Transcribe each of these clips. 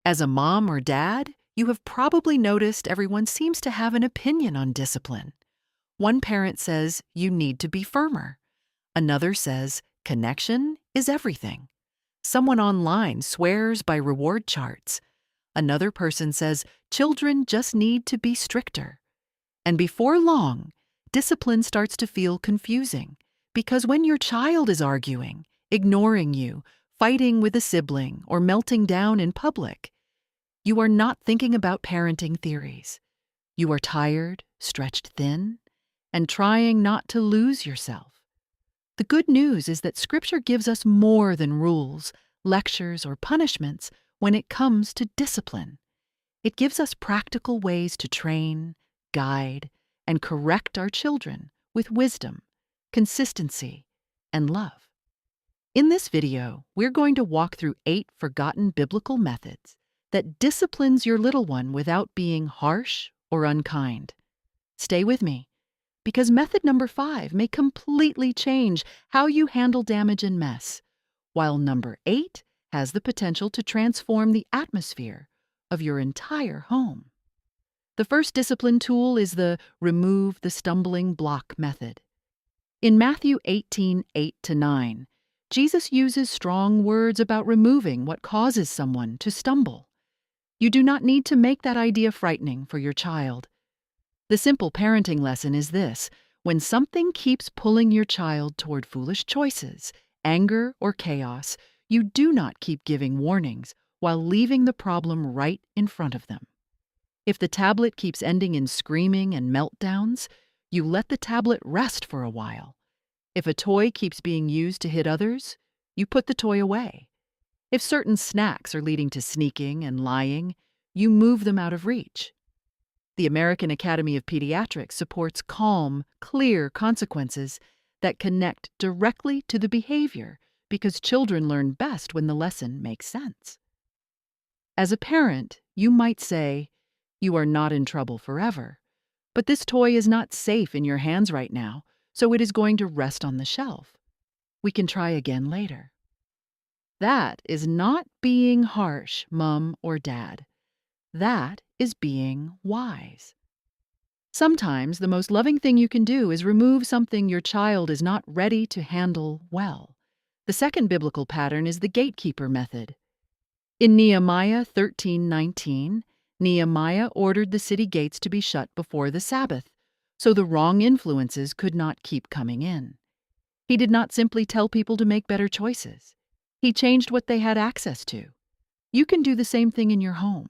As a mom or dad, you have probably noticed everyone seems to have an opinion on discipline. One parent says you need to be firmer. Another says connection is everything. Someone online swears by reward charts. Another person says children just need to be stricter. And before long, discipline starts to feel confusing because when your child is arguing, ignoring you, fighting with a sibling, or melting down in public, you are not thinking about parenting theories. You are tired, stretched thin, and trying not to lose yourself. The good news is that Scripture gives us more than rules, lectures, or punishments when it comes to discipline. It gives us practical ways to train, guide, and correct our children with wisdom, consistency, and love. In this video, we're going to walk through 8 forgotten biblical methods that disciplines your little one without being harsh or unkind. Stay with me, because method number 5 may completely change how you handle damage and mess, while number 8 has the potential to transform the atmosphere of your entire home. The first discipline tool is the remove the stumbling block method. In Matthew 18:8-9, Jesus uses strong words about removing what causes someone to stumble. You do not need to make that idea frightening for your child. The simple parenting lesson is this: when something keeps pulling your child toward foolish choices, anger, or chaos, you do not keep giving warnings while leaving the problem right in front of them. If the tablet keeps ending in screaming and meltdowns, you let the tablet rest for a while. If a toy keeps being used to hit others, you put the toy away. If certain snacks are leading to sneaking and lying, you move them out of reach. The American Academy of Pediatrics supports calm, clear consequences that connect directly to the behavior because children learn best when the lesson makes sense. As a parent, you might say, "You are not in trouble forever, but this toy is not safe in your hands right now, so it is going to rest on the shelf. We can try again later." That is not being harsh, mom or dad. That is being wise. Sometimes the most loving thing you can do is remove something your child is not ready to handle well. The second biblical pattern is the gatekeeper method. In Nehemiah 13:19, Nehemiah ordered the city gates to be shut before the Sabbath, so the wrong influences could not keep coming in. He did not simply tell people to make better choices. He changed what they had access to. You can do the same thing in your home.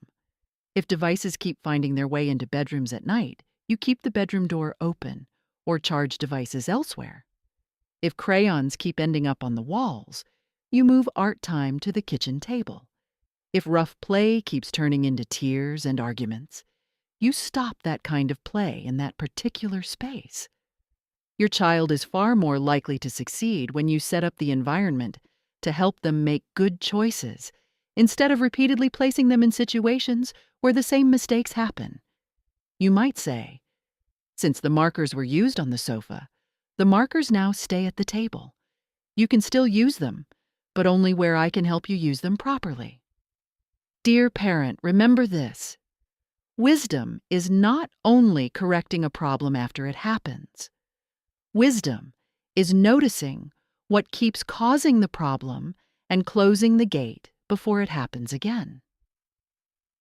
If devices keep finding their way into bedrooms at night, you keep the bedroom door open or charge devices elsewhere. If crayons keep ending up on the walls, you move art time to the kitchen table. If rough play keeps turning into tears and arguments, you stop that kind of play in that particular space. Your child is far more likely to succeed when you set up the environment to help them make good choices, instead of repeatedly placing them in situations where the same mistakes happen. You might say, "Since the markers were used on the sofa, the markers now stay at the table. You can still use them, but only where I can help you use them properly." Dear parent, remember this: wisdom is not only correcting a problem after it happens. Wisdom is noticing what keeps causing the problem and closing the gate before it happens again.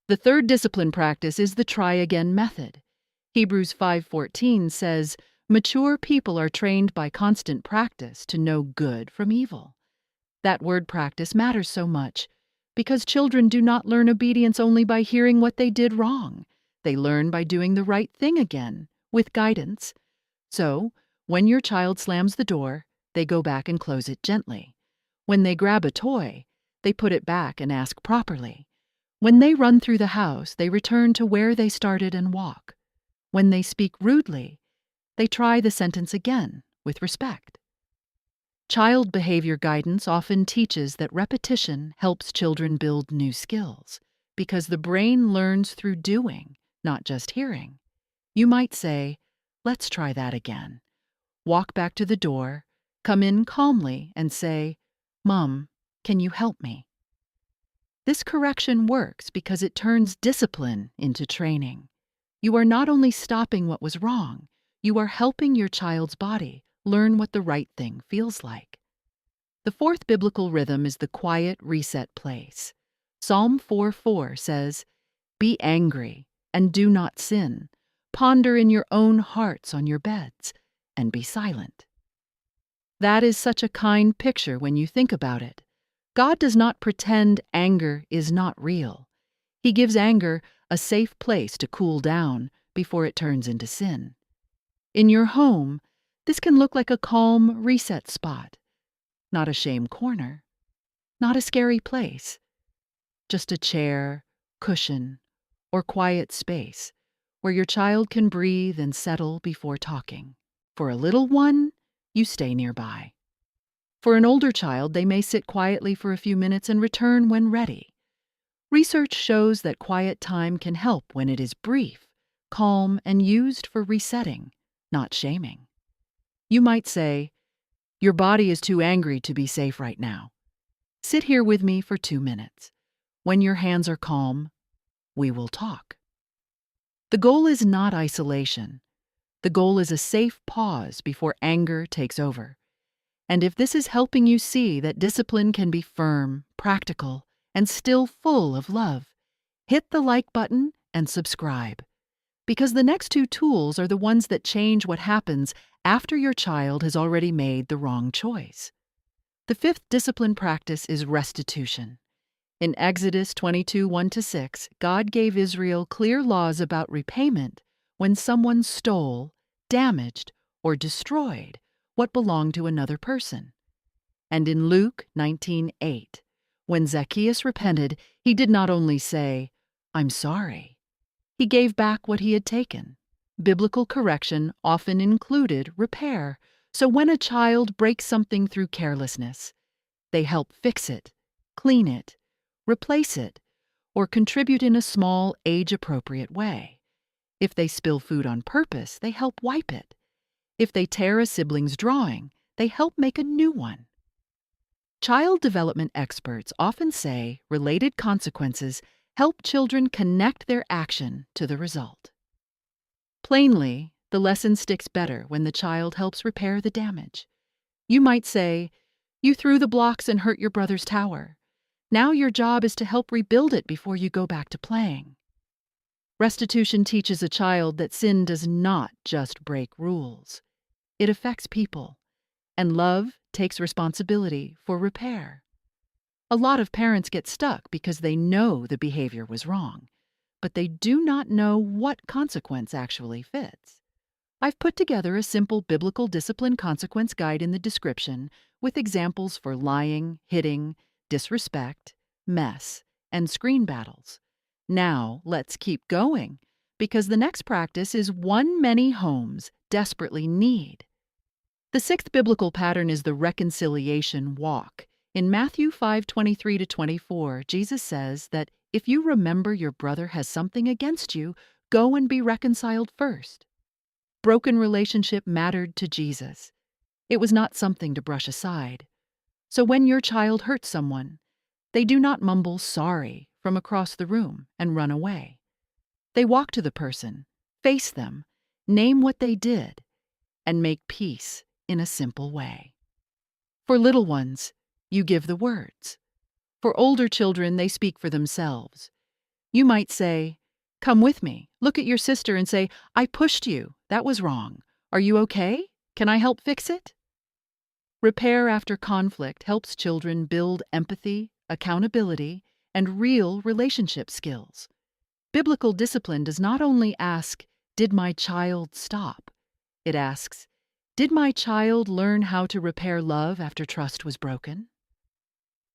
The third discipline practice is the try again method. Hebrews 5:14 says, "Mature people are trained by constant practice to know good from evil." That word practice matters so much because children do not learn obedience only by hearing what they did wrong. They learn by doing the right thing again, with guidance. So, when your child slams the door, they go back and close it gently. When they grab a toy, they put it back and ask properly. When they run through the house, they return to where they started and walk. When they speak rudely, they try the sentence again with respect. Child behavior guidance often teaches that repetition helps children build new skills, because the brain learns through doing, not just hearing. You might say, "Let's try that again." Walk back to the door, come in calmly, and say, "Mom, can you help me?" This correction works because it turns discipline into training. You are not only stopping what was wrong, you are helping your child's body learn what the right thing feels like. The fourth biblical rhythm is the quiet reset place. Psalm 4:4 says, "Be angry and do not sin. Ponder in your own hearts on your beds and be silent." That is such a kind picture when you think about it. God does not pretend anger is not real. He gives anger a safe place to cool down before it turns into sin. In your home, this can look like a calm reset spot, not a shame corner, not a scary place, just a chair, cushion, or quiet space where your child can breathe and settle before talking. For a little one, you stay nearby. For an older child, they may sit quietly for a few minutes and return when ready. Research shows that quiet time can help when it is brief, calm, and used for resetting, not shaming. You might say, "Your body is too angry to be safe right now. Sit here with me for 2 minutes. When your hands are calm, we will talk." The goal is not isolation. The goal is a safe pause before anger takes over. And if this is helping you see that discipline can be firm, practical, and still full of love, hit the like button and subscribe. Because the next two tools are the ones that change what happens after your child has already made the wrong choice. The fifth discipline practice is restitution. In Exodus 22:1-6, God gave Israel clear laws about repayment when someone stole, damaged, or destroyed what belonged to another person. And in Luke 19:8, when Zacchaeus repented, he did not only say, "I'm sorry." He gave back what he had taken. Biblical correction often included repair, so when a child breaks something through carelessness, they help fix it, clean it, replace it, or contribute in a small, age-appropriate way. If they spill food on purpose, they help wipe it. If they tear a sibling's drawing, they help make a new one. Child development experts often say related consequences help children connect their action to the result. Plainly, the lesson sticks better when the child helps repair the damage. You might say, "You threw the blocks and hurt your brother's tower. Now your job is to help rebuild it before you go back to playing." Restitution teaches a child that sin does not just break rules. It affects people, and love takes responsibility for repair. A lot of parents get stuck because they know the behavior was wrong, but they do not know what consequence actually fits. I've put together a simple biblical discipline consequence guide in the description with examples for lying, hitting, disrespect, mess, and screen battles. Now let's keep going, because the next practice is one many homes desperately need. The sixth biblical pattern is the reconciliation walk. In Matthew 5:23-24, Jesus says that if you remember your brother has something against you, go and be reconciled first. Broken relationship mattered to Jesus. It was not something to brush aside. So when your child hurts someone, they do not mumble sorry from across the room and run away. They walk to the person, face them, name what they did, and make peace in a simple way. For little ones, you give the words. For older children, they speak for themselves. You might say, "Come with me. Look at your sister and say, 'I pushed you. That was wrong. Are you okay? Can I help fix it?'" Repair after conflict helps children build empathy, accountability, and real relationship skills. Biblical discipline does not only ask, "Did my child stop?" It asks, "Did my child learn how to repair love after trust was broken?"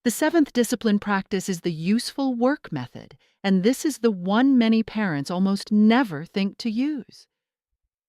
The seventh discipline practice is the useful work method, and this is the one many parents almost never think to use.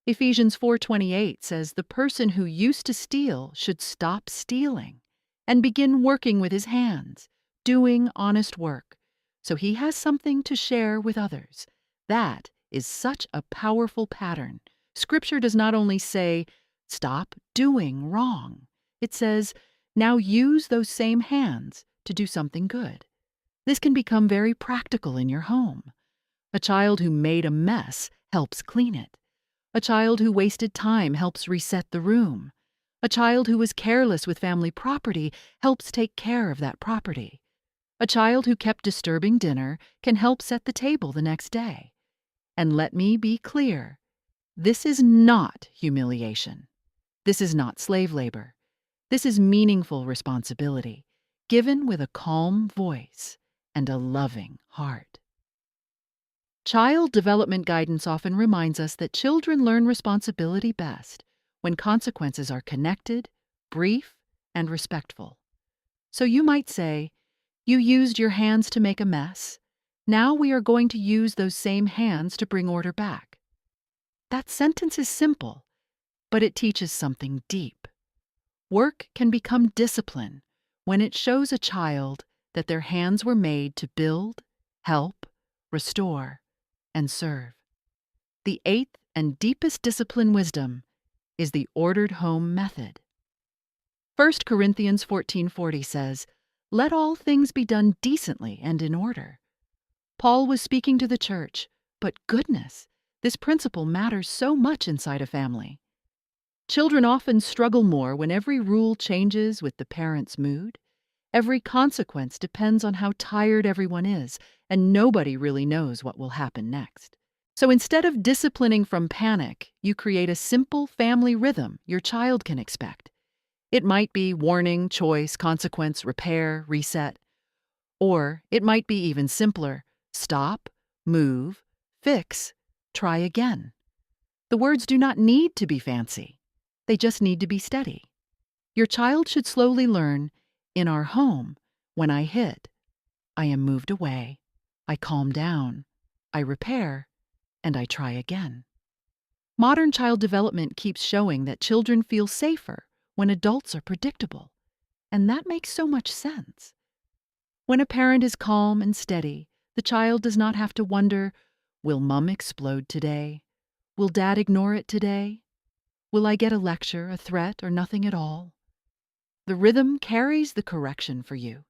Ephesians 4:28 says the person who used to steal should stop stealing and begin working with his hands, doing honest work, so he has something to share with others. That is such a powerful pattern. Scripture does not only say, "Stop doing wrong." It says, "Now use those same hands to do something good." This can become very practical in your home. A child who made a mess helps clean it. A child who wasted time helps reset the room. A child who was careless with family property helps take care of that property. A child who kept disturbing dinner can help set the table the next day. And let me be clear, this is not humiliation. This is not slave labor. This is meaningful responsibility, given with a calm voice and a loving heart. Child development guidance often reminds us that children learn responsibility best when consequences are connected, brief, and respectful. So you might say, "You used your hands to make a mess. Now we are going to use those same hands to bring order back." That sentence is simple, but it teaches something deep. Work can become discipline when it shows a child that their hands were made to build, help, restore, and serve. The eighth and deepest discipline wisdom is the ordered home method. 1 Corinthians 14:40 says, "Let all things be done decently and in order." Paul was speaking to the church, but goodness, this principle matters so much inside a family. Children often struggle more when every rule changes with the parent's mood. Every consequence depends on how tired everyone is, and nobody really knows what will happen next. So instead of disciplining from panic, you create a simple family rhythm your child can expect. It might be warning, choice, consequence, repair, reset. Or it might be even simpler: stop, move, fix, try again. The words do not need to be fancy. They just need to be steady. Your child should slowly learn, in our home, when I hit, I am moved away, I calm down, I repair, and I try again. Modern child development keeps showing that children feel safer when adults are predictable, and that makes so much sense. When a parent is calm and steady, the child does not have to wonder, will Mom explode today? Will Dad ignore it today? Will I get a lecture, a threat, or nothing at all? The rhythm carries the correction for you.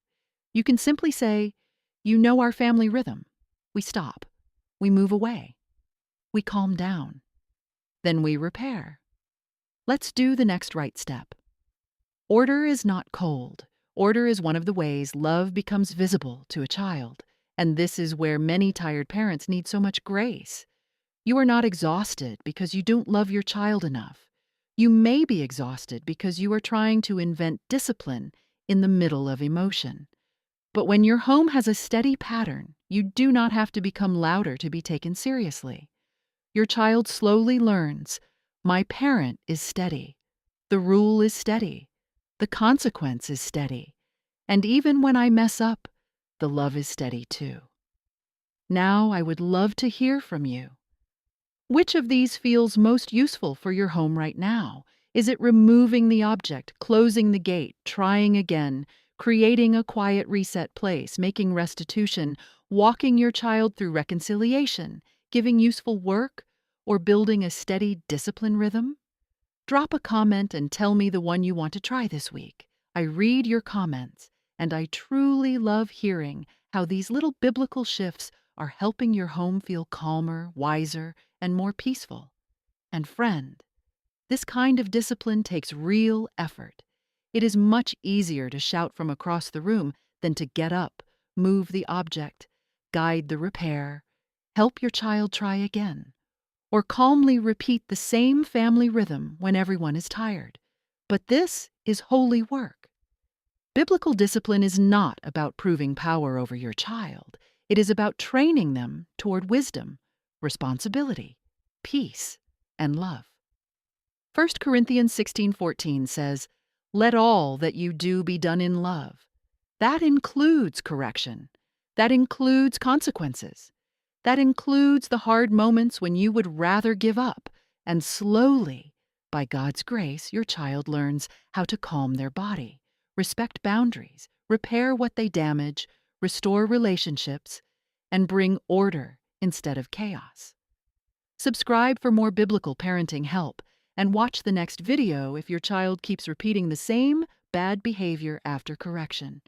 You can simply say, "You know our family rhythm. We stop. We move away. We calm down. Then we repair. Let's do the next right step." Order is not cold. Order is one of the ways love becomes visible to a child, and this is where many tired parents need so much grace. You are not exhausted because you don't love your child enough. You may be exhausted because you are trying to invent discipline in the middle of emotion. But when your home has a steady pattern, you do not have to become louder to be taken seriously. Your child slowly learns, my parent is steady. The rule is steady. The consequence is steady. And even when I mess up, the love is steady too. Now I would love to hear from you. Which of these feels most useful for your home right now? Is it removing the object, closing the gate, trying again, creating a quiet reset place, making restitution, walking your child through reconciliation, giving useful work, or building a steady discipline rhythm? Drop a comment and tell me the one you want to try this week. I read your comments, and I truly love hearing how these little biblical shifts are helping your home feel calmer, wiser, and more peaceful. And friend, this kind of discipline takes real effort. It is much easier to shout from across the room than to get up, move the object, guide the repair, help your child try again, or calmly repeat the same family rhythm when everyone is tired. But this is holy work. Biblical discipline is not about proving power over your child. It is about training them toward wisdom, responsibility, peace, and love. 1 Corinthians 16:14 says, "Let all that you do be done in love." That includes correction. That includes consequences. That includes the hard moments when you would rather give up. And slowly, by God's grace, your child learns how to calm their body, respect boundaries, repair what they damage, restore relationships, and bring order instead of chaos. Subscribe for more biblical parenting help, and watch the next video if your child keeps repeating the same bad behavior after correction.